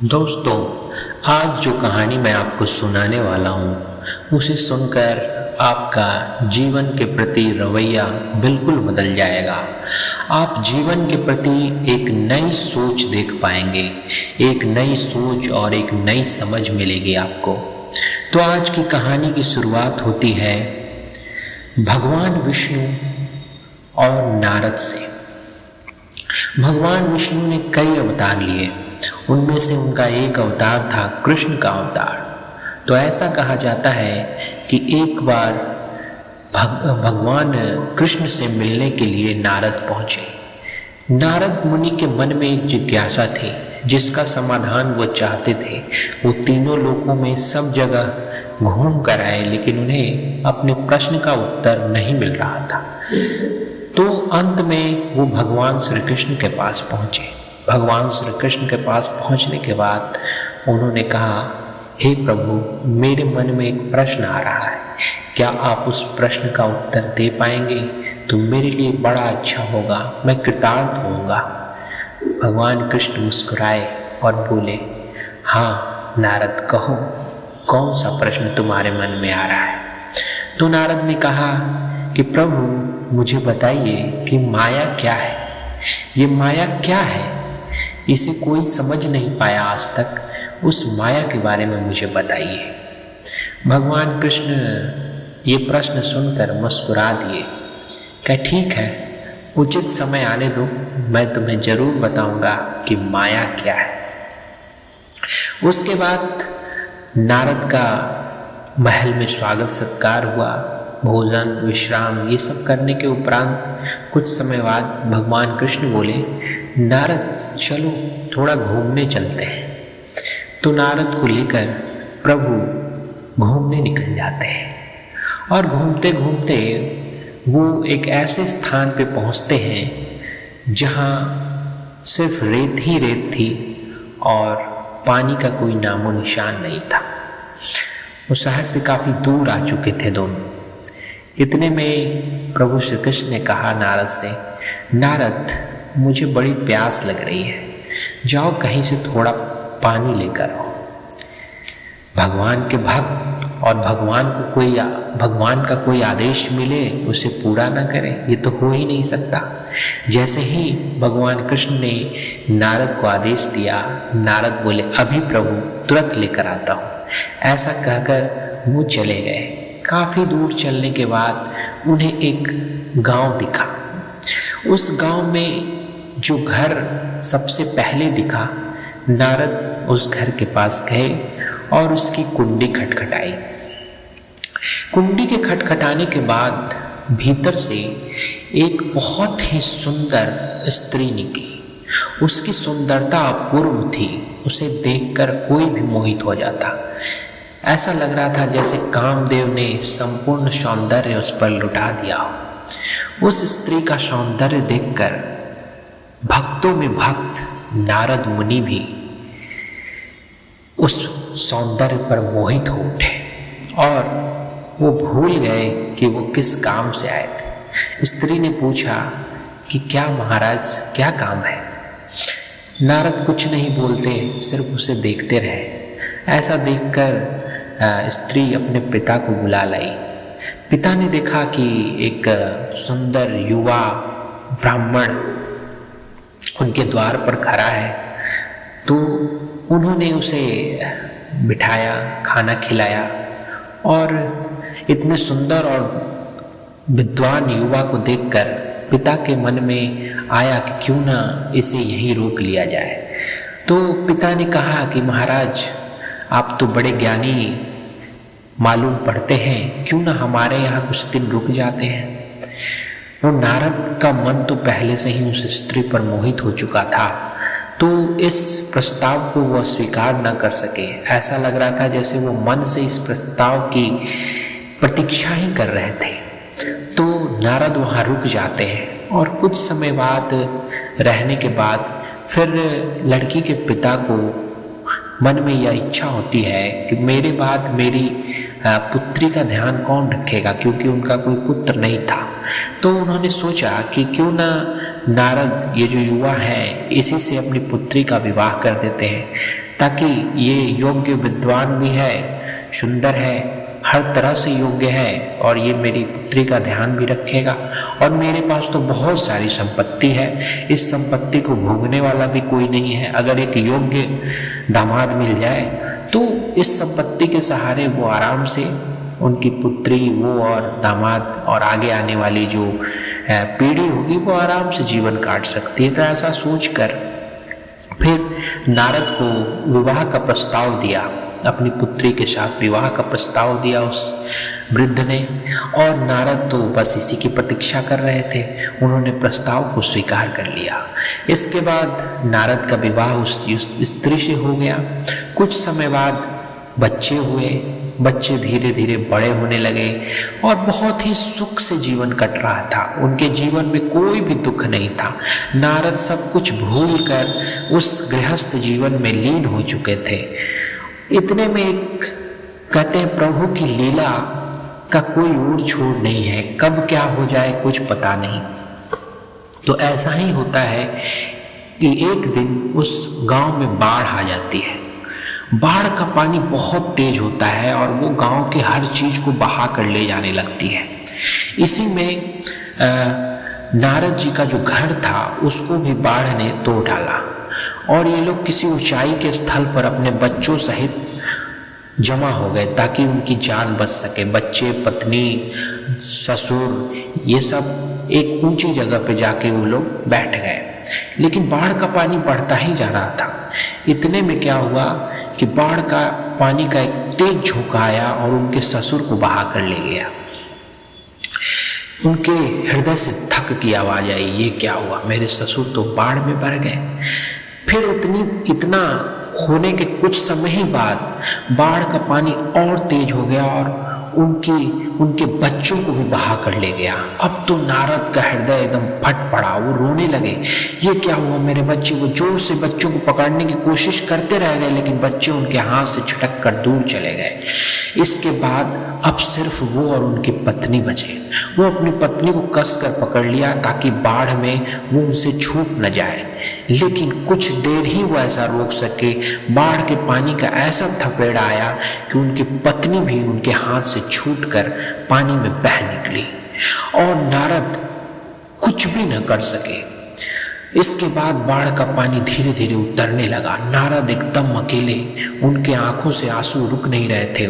दोस्तों, आज जो कहानी मैं आपको सुनाने वाला हूँ उसे सुनकर आपका जीवन के प्रति रवैया बिल्कुल बदल जाएगा। आप जीवन के प्रति एक नई सोच देख पाएंगे, एक नई सोच और एक नई समझ मिलेगी आपको। तो आज की कहानी की शुरुआत होती है भगवान विष्णु और नारद से। भगवान विष्णु ने कई अवतार लिए, उनमें से उनका एक अवतार था कृष्ण का अवतार। तो ऐसा कहा जाता है कि एक बार भगवान कृष्ण से मिलने के लिए नारद पहुंचे। नारद मुनि के मन में एक जिज्ञासा थी जिसका समाधान वो चाहते थे। वो तीनों लोकों में सब जगह घूम कर आए, लेकिन उन्हें अपने प्रश्न का उत्तर नहीं मिल रहा था। तो अंत में वो भगवान श्री कृष्ण के पास पहुंचे। भगवान श्री कृष्ण के पास पहुंचने के बाद उन्होंने कहा, हे प्रभु, मेरे मन में एक प्रश्न आ रहा है, क्या आप उस प्रश्न का उत्तर दे पाएंगे तो मेरे लिए बड़ा अच्छा होगा, मैं कृतार्थ होऊंगा। भगवान कृष्ण मुस्कुराए और बोले, हाँ नारद, कहो कौन सा प्रश्न तुम्हारे मन में आ रहा है। तो नारद ने कहा कि प्रभु, मुझे बताइए कि माया क्या है। ये माया क्या है, इसे कोई समझ नहीं पाया आज तक। उस माया के बारे में मुझे बताइए। भगवान कृष्ण ये प्रश्न सुनकर मुस्कुरा दिए। क्या ठीक है, उचित समय आने दो, मैं तुम्हें जरूर बताऊंगा कि माया क्या है। उसके बाद नारद का महल में स्वागत सत्कार हुआ। भोजन विश्राम ये सब करने के उपरांत कुछ समय बाद भगवान कृष्ण बोले, नारद चलो थोड़ा घूमने चलते हैं। तो नारद को लेकर प्रभु घूमने निकल जाते हैं और घूमते घूमते वो एक ऐसे स्थान पे पहुंचते हैं जहां सिर्फ रेत ही रेत थी और पानी का कोई नामो निशान नहीं था। वो शहर से काफ़ी दूर आ चुके थे दोनों। इतने में प्रभु श्री कृष्ण ने कहा नारद से, नारद, मुझे बड़ी प्यास लग रही है, जाओ कहीं से थोड़ा पानी लेकर आओ। भगवान के भक्त और भगवान का कोई आदेश मिले उसे पूरा ना करे, ये तो हो ही नहीं सकता। जैसे ही भगवान कृष्ण ने नारद को आदेश दिया, नारद बोले, अभी प्रभु तुरंत लेकर आता हूँ। ऐसा कहकर वो चले गए। काफ़ी दूर चलने के बाद उन्हें एक गांव दिखा। उस गांव में जो घर सबसे पहले दिखा, नारद उस घर के पास गए और उसकी कुंडी खटखटाई। कुंडी के खटखटाने के बाद भीतर से एक बहुत ही सुंदर स्त्री निकली। उसकी सुंदरता अपूर्व थी, उसे देखकर कोई भी मोहित हो जाता। ऐसा लग रहा था जैसे कामदेव ने संपूर्ण सौंदर्य उस पर लुटा दिया हो। उस स्त्री का सौंदर्य देखकर भक्तों में भक्त नारद मुनि भी उस सौंदर्य पर मोहित हो उठे और वो भूल गए कि वो किस काम से आए थे। स्त्री ने पूछा कि क्या महाराज, क्या काम है। नारद कुछ नहीं बोलते, सिर्फ उसे देखते रहे। ऐसा देखकर स्त्री अपने पिता को बुला लाई। पिता ने देखा कि एक सुंदर युवा ब्राह्मण उनके द्वार पर खड़ा है। तो उन्होंने उसे बिठाया, खाना खिलाया और इतने सुंदर और विद्वान युवा को देखकर पिता के मन में आया कि क्यों ना इसे यहीं रोक लिया जाए। तो पिता ने कहा कि महाराज, आप तो बड़े ज्ञानी मालूम पड़ते हैं, क्यों ना हमारे यहाँ कुछ दिन रुक जाते हैं। और नारद का मन तो पहले से ही उस स्त्री पर मोहित हो चुका था, तो इस प्रस्ताव को वह स्वीकार न कर सके। ऐसा लग रहा था जैसे वो मन से इस प्रस्ताव की प्रतीक्षा ही कर रहे थे। तो नारद वहाँ रुक जाते हैं और कुछ समय बाद रहने के बाद फिर लड़की के पिता को मन में यह इच्छा होती है कि मेरे बाद मेरी पुत्री का ध्यान कौन रखेगा, क्योंकि उनका कोई पुत्र नहीं था। तो उन्होंने सोचा कि क्यों ना नारद, ये जो युवा है, इसी से अपनी पुत्री का विवाह कर देते हैं। ताकि ये योग्य विद्वान भी है, सुंदर है, हर तरह से योग्य है और ये मेरी पुत्री का ध्यान भी रखेगा। और मेरे पास तो बहुत सारी संपत्ति है, इस संपत्ति को भोगने वाला भी कोई नहीं है। अगर एक योग्य दामाद मिल जाए तो इस संपत्ति के सहारे वो आराम से उनकी पुत्री, वो और दामाद और आगे आने वाली जो पीढ़ी होगी वो आराम से जीवन काट सकती है। तो ऐसा सोचकर फिर नारद को विवाह का प्रस्ताव दिया, अपनी पुत्री के साथ विवाह का प्रस्ताव दिया उस वृद्ध ने। और नारद तो बस इसी की प्रतीक्षा कर रहे थे, उन्होंने प्रस्ताव को स्वीकार कर लिया। इसके बाद नारद का विवाह उस स्त्री से हो गया। कुछ समय बाद बच्चे हुए, बच्चे धीरे धीरे बड़े होने लगे और बहुत ही सुख से जीवन कट रहा था। उनके जीवन में कोई भी दुख नहीं था। नारद सब कुछ भूलकर उस गृहस्थ जीवन में लीन हो चुके थे। इतने में एक कहते हैं प्रभु की लीला का कोई ओर छोर नहीं है, कब क्या हो जाए कुछ पता नहीं। तो ऐसा ही होता है कि एक दिन उस गांव में बाढ़ आ जाती है। बाढ़ का पानी बहुत तेज होता है और वो गांव के हर चीज को बहा कर ले जाने लगती है। इसी में नारद जी का जो घर था उसको भी बाढ़ ने तोड़ डाला और ये लोग किसी ऊंचाई के स्थल पर अपने बच्चों सहित जमा हो गए ताकि उनकी जान बच सके। बच्चे, पत्नी, ससुर, ये सब एक ऊंची जगह पे जाके वो लोग बैठ गए। लेकिन बाढ़ का पानी बढ़ता ही जा रहा था। इतने में क्या हुआ कि बाढ़ का पानी का एक तेज झोंका आया और उनके ससुर को बहा कर ले गया। उनके हृदय से थक की आवाज आई, ये क्या हुआ, मेरे ससुर तो बाढ़ में बह गए। फिर इतना होने के कुछ समय ही बाद बाढ़ का पानी और तेज हो गया और उनके बच्चों को भी बहा कर ले गया। अब तो नारद का हृदय एकदम फट पड़ा, वो रोने लगे, ये क्या हुआ मेरे बच्चे। वो जोर से बच्चों को पकड़ने की कोशिश करते रह गए लेकिन बच्चे उनके हाथ से छिटक कर दूर चले गए। इसके बाद अब सिर्फ वो और उनकी पत्नी बचे। वो अपनी पत्नी को कस कर पकड़ लिया ताकि बाढ़ में वो उनसे छूट न जाए, लेकिन कुछ देर ही वो ऐसा रोक सके। बाढ़ के पानी का ऐसा थपेड़ा आया कि उनकी पत्नी भी उनके हाथ से छूटकर पानी में बह निकली और नारद कुछ भी न कर सके। इसके बाद बाढ़ का पानी धीरे धीरे उतरने लगा। नारद एकदम अकेले, उनके आंखों से आंसू रुक नहीं रहे थे।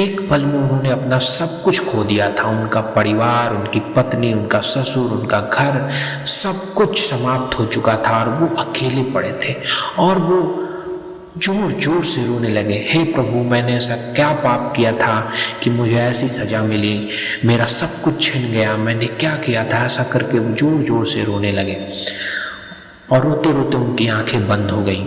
एक पल में उन्होंने अपना सब कुछ खो दिया था। उनका परिवार, उनकी पत्नी, उनका ससुर, उनका घर, सब कुछ समाप्त हो चुका था और वो अकेले पड़े थे और वो जोर जोर से रोने लगे, हे प्रभु, मैंने ऐसा क्या पाप किया था कि मुझे ऐसी सजा मिली, मेरा सब कुछ छिन गया, मैंने क्या किया था। ऐसा करके वो जोर जोर से रोने लगे और रोते रोते उनकी आंखें बंद हो गई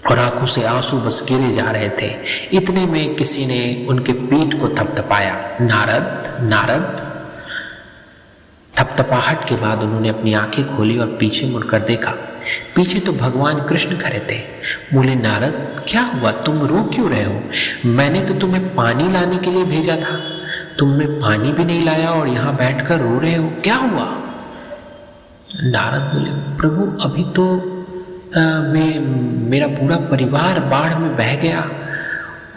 और आंखों से आंसू बस गिरे जा रहे थे। इतने में किसी ने उनके पीठ को थपथपाया, नारद नारद। थपथपाहट के बाद उन्होंने अपनी आंखें खोली और पीछे मुड़कर देखा। पीछे तो भगवान कृष्ण खड़े थे। बोले, नारद क्या हुआ, तुम रो क्यों रहे हो? मैंने तो तुम्हें पानी लाने के लिए भेजा था, तुमने पानी भी नहीं लाया और यहाँ बैठकर रो रहे हो, क्या हुआ? नारद बोले, प्रभु अभी तो मेरा पूरा परिवार बाढ़ में बह गया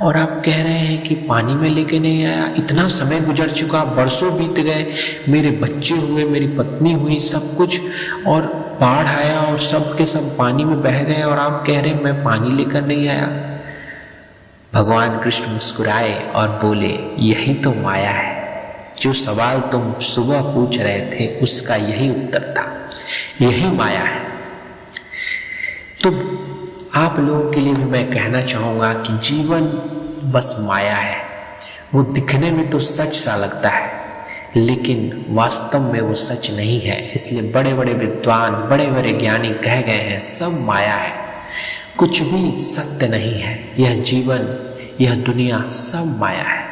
और आप कह रहे हैं कि पानी में लेके नहीं आया। इतना समय गुजर चुका, बरसों बीत गए, मेरे बच्चे हुए, मेरी पत्नी हुई, सब कुछ, और बाढ़ आया और सब के सब पानी में बह गए और आप कह रहे हैं मैं पानी लेकर नहीं आया। भगवान कृष्ण मुस्कुराए और बोले, यही तो माया है। जो सवाल तुम सुबह पूछ रहे थे उसका यही उत्तर था, यही माया है। तो आप लोगों के लिए भी मैं कहना चाहूँगा कि जीवन बस माया है। वो दिखने में तो सच सा लगता है लेकिन वास्तव में वो सच नहीं है। इसलिए बड़े बड़े विद्वान, बड़े बड़े ज्ञानी कह गए हैं, सब माया है, कुछ भी सत्य नहीं है। यह जीवन, यह दुनिया सब माया है।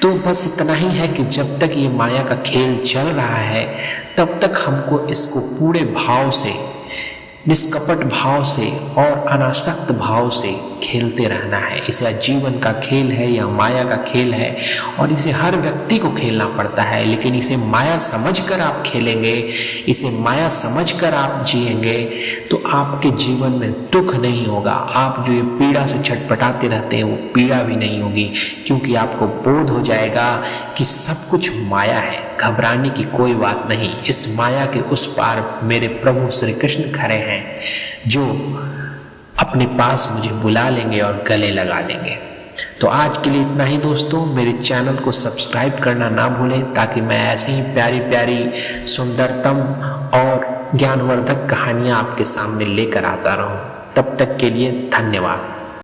तो बस इतना ही है कि जब तक ये माया का खेल चल रहा है तब तक हमको इसको पूरे भाव से निष्कपट भाव से और अनासक्त भाव से खेलते रहना है। इसे जीवन का खेल है या माया का खेल है और इसे हर व्यक्ति को खेलना पड़ता है, लेकिन इसे माया समझकर आप खेलेंगे, इसे माया समझकर आप जिएंगे तो आपके जीवन में दुख नहीं होगा। आप जो ये पीड़ा से छटपटाते रहते हैं वो पीड़ा भी नहीं होगी, क्योंकि आपको बोध हो जाएगा कि सब कुछ माया है। घबराने की कोई बात नहीं, इस माया के उस पार मेरे प्रभु श्री कृष्ण खड़े हैं जो अपने पास मुझे बुला लेंगे और गले लगा लेंगे। तो आज के लिए इतना ही दोस्तों। मेरे चैनल को सब्सक्राइब करना ना भूलें ताकि मैं ऐसी ही प्यारी प्यारी सुंदरतम और ज्ञानवर्धक कहानियाँ आपके सामने लेकर आता रहूं। तब तक के लिए धन्यवाद।